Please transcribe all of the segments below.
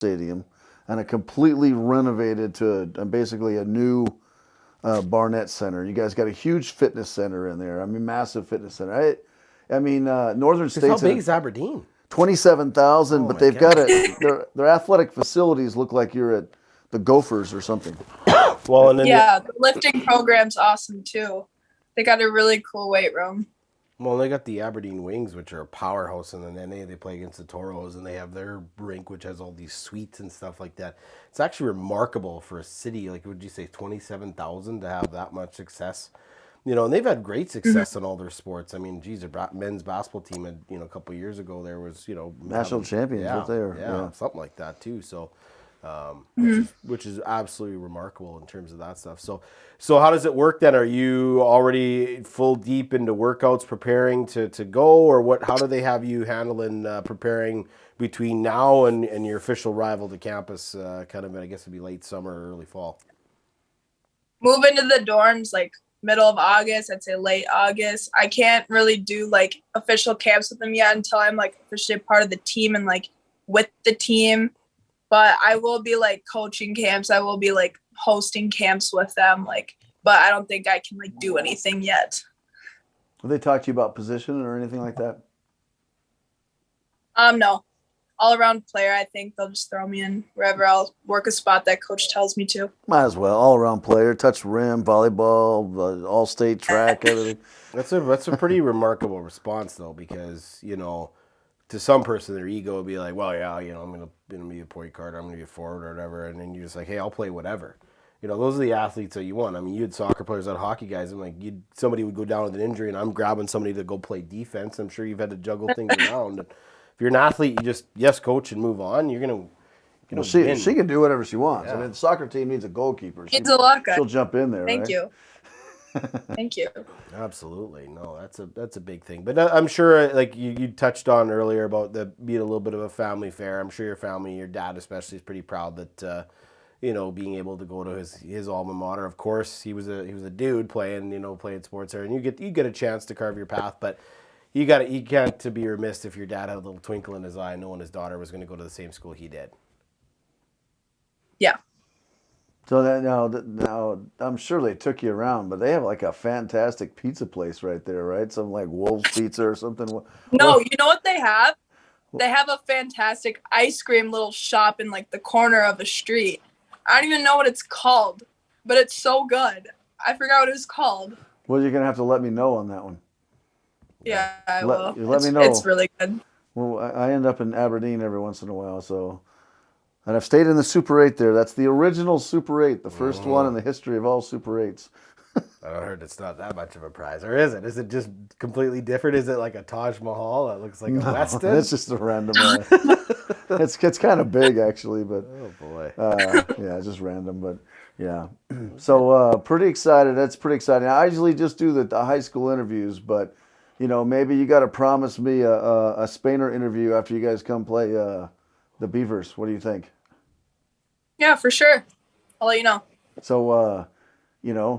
stadium and a completely renovated to basically a new Barnett Center. You guys got a huge fitness center in there. I mean, massive fitness center. Northern Because how State's big in is Aberdeen? 27,000, Oh but my they've got goodness. their athletic facilities look like you're at the Gophers or something. Well, and then the lifting program's awesome too. They got a really cool weight room. well, they got the Aberdeen Wings, which are a powerhouse in the NA. They play against the Toros, and they have their rink, which has all these suites and stuff like that. It's actually remarkable for a city like, would you say 27,000 to have that much success? And they've had great success in all their sports. I mean, geez, their men's basketball team had, a couple of years ago, there was, National champions, yeah, what they are. yeah, something like that too. So, which is absolutely remarkable in terms of that stuff. So how does it work then? Are you already full deep into workouts, preparing to go, or what? How do they have you handling preparing between now and your official arrival to campus? Kind of, I guess it'd be late summer or early fall. Move into the dorms like middle of August, I'd say late August. I can't really do like official camps with them yet until I'm like officially part of the team and like with the team. But I will be like coaching camps. I will be like hosting camps with them. But I don't think I can like do anything yet. Have they talked to you about position or anything like that? No. All around player. I think they'll just throw me in wherever I'll work a spot that coach tells me to. Might as well. All around player, touch rim, volleyball, all state track, everything. That's a pretty remarkable response though, because to some person their ego would be like, well, yeah, I'm gonna be a point guard, I'm gonna be a forward or whatever, and then you're just like, hey, I'll play whatever. Those are the athletes that you want. I mean, you had soccer players, had hockey guys, and like somebody would go down with an injury, and I'm grabbing somebody to go play defense. I'm sure you've had to juggle things around. If you're an athlete, you just yes, coach, and move on. You're gonna. Well, she can do whatever she wants. Yeah. I mean, the soccer team needs a goalkeeper. Needs a lot, guys. She'll jump in there. Thank right? you. Thank you. Absolutely, no, that's a big thing. But I'm sure, like you touched on earlier about being a little bit of a family affair. I'm sure your family, your dad especially, is pretty proud that being able to go to his alma mater. Of course, he was a dude playing sports there, and you get a chance to carve your path. But you can't to be remiss if your dad had a little twinkle in his eye knowing his daughter was going to go to the same school he did. Yeah. So now I'm sure they took you around, but they have like a fantastic pizza place right there, right? Some like Wolf's Pizza or something. No, you know what they have? They have a fantastic ice cream little shop in like the corner of a street. I don't even know what it's called, but it's so good. I forgot what it was called. Well, you're gonna have to let me know on that one. Yeah, I will. Let me know. It's really good. Well, I end up in Aberdeen every once in a while, so. And I've stayed in the Super 8 there. That's the original Super 8, the first one in the history of all Super 8s. I heard it's not that much of a prize, or is it? Is it just completely different? Is it like a Taj Mahal that looks like a Westin? It's just a random. It's kind of big actually, but oh boy, yeah, it's just random, but yeah. So pretty excited. That's pretty exciting. I usually just do the high school interviews, but maybe you got to promise me a Spainer interview after you guys come play the Beavers. What do you think? Yeah, for sure. I'll let you know. So,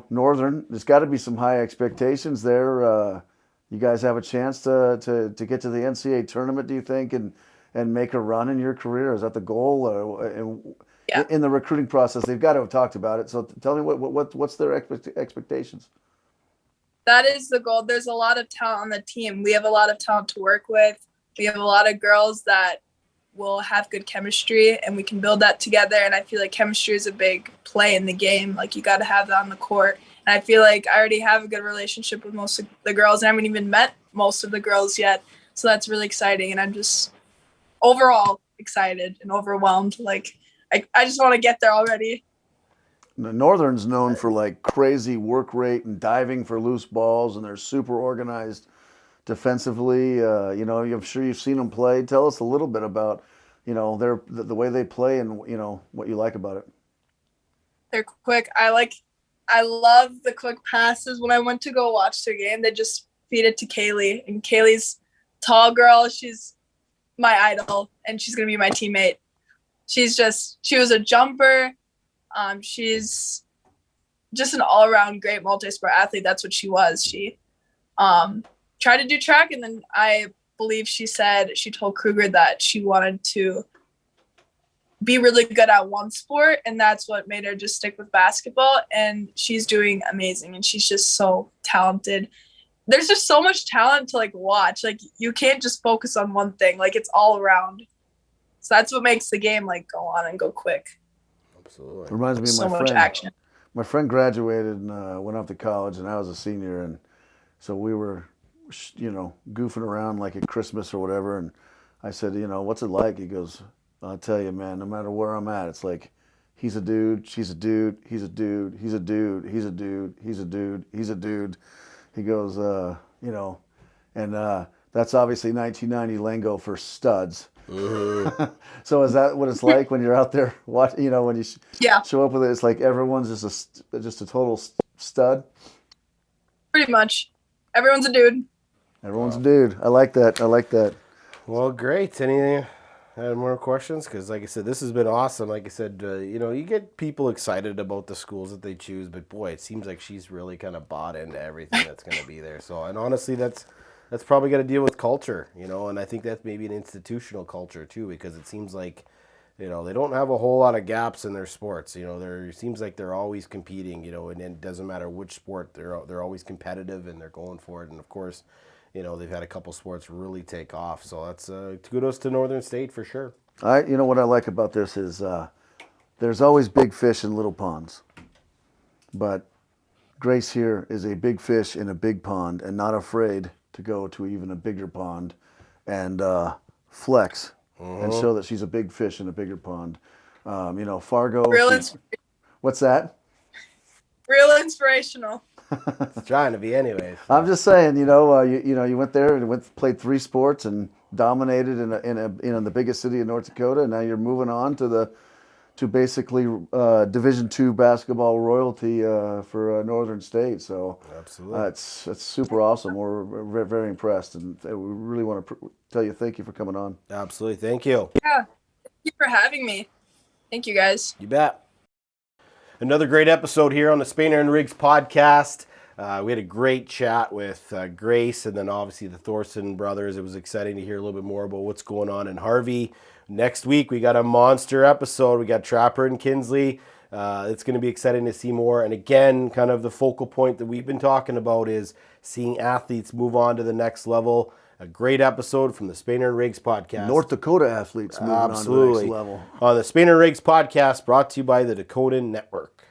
Northern, there's got to be some high expectations there. You guys have a chance to get to the NCAA tournament, do you think, and make a run in your career? Is that the goal? Yeah. In the recruiting process, they've got to have talked about it. So tell me what's their expectations? That is the goal. There's a lot of talent on the team. We have a lot of talent to work with. We have a lot of girls that will have good chemistry, and we can build that together. And I feel like chemistry is a big play in the game. Like, you got to have that on the court. And I feel like I already have a good relationship with most of the girls, and I haven't even met most of the girls yet. So that's really exciting. And I'm just overall excited and overwhelmed. Like, I just want to get there already. Northern's known for like crazy work rate and diving for loose balls, and they're super organized defensively. I'm sure you've seen them play. Tell us a little bit about, the way they play and what you like about it. They're quick. I love the quick passes. When I went to go watch their game, they just feed it to Kaylee, and Kaylee's tall girl. She's my idol, and she's gonna be my teammate. She was a jumper. She's just an all-around great multi-sport athlete. That's what she was. She tried to do track, and then I believe she told Kruger that she wanted to be really good at one sport, and that's what made her just stick with basketball. And she's doing amazing, and she's just so talented. There's just so much talent to like watch. Like you can't just focus on one thing. Like it's all around. So that's what makes the game like go on and go quick. Absolutely. Reminds me of So my much friend. action. My friend graduated and went off to college, and I was a senior, and so we were, goofing around like at Christmas or whatever. And I said, what's it like? He goes, I'll tell you, man. No matter where I'm at, it's like, he's a dude, she's a dude, he's a dude, he's a dude, he's a dude, he's a dude, he's a dude. He goes, and that's obviously 1990 lingo for studs. So is that what it's like when you're out there? When you Yeah, show up with it, it's like everyone's just a total stud. pretty much. Everyone's a dude. Everyone's a dude. I like that. I like that. Well, great. Any more questions? Because, like I said, this has been awesome. Like I said, you get people excited about the schools that they choose, but boy, it seems like she's really kind of bought into everything that's going to be there. So, and honestly, that's probably got to deal with culture, and I think that's maybe an institutional culture too, because it seems like, they don't have a whole lot of gaps in their sports. It seems like they're always competing, and it doesn't matter which sport, they're always competitive and they're going for it. And of course, they've had a couple sports really take off. So that's kudos to Northern State for sure. What I like about this is there's always big fish in little ponds, but Grace here is a big fish in a big pond and not afraid to go to even a bigger pond and flex and show that she's a big fish in a bigger pond. Fargo. What's that? Real inspirational. It's trying to be anyways. I'm just saying, you went there and played 3 sports and dominated in the biggest city in North Dakota, and now you're moving on to basically Division II basketball royalty for Northern State. So Absolutely. It's super awesome. We're very, very impressed, and we really want to tell you thank you for coming on. Absolutely. Thank you. Yeah. Thank you for having me. Thank you guys. You bet. Another great episode here on the Spener and Riggs podcast. We had a great chat with Grace and then obviously the Thorson brothers. It was exciting to hear a little bit more about what's going on in Harvey. Next week, we got a monster episode. We got Trapper and Kinsley. It's going to be exciting to see more. And again, kind of the focal point that we've been talking about is seeing athletes move on to the next level. A great episode from the Spener and Riggs podcast. North Dakota athletes moving on to the next level. On the Spener and Riggs podcast, brought to you by the Dakota Network.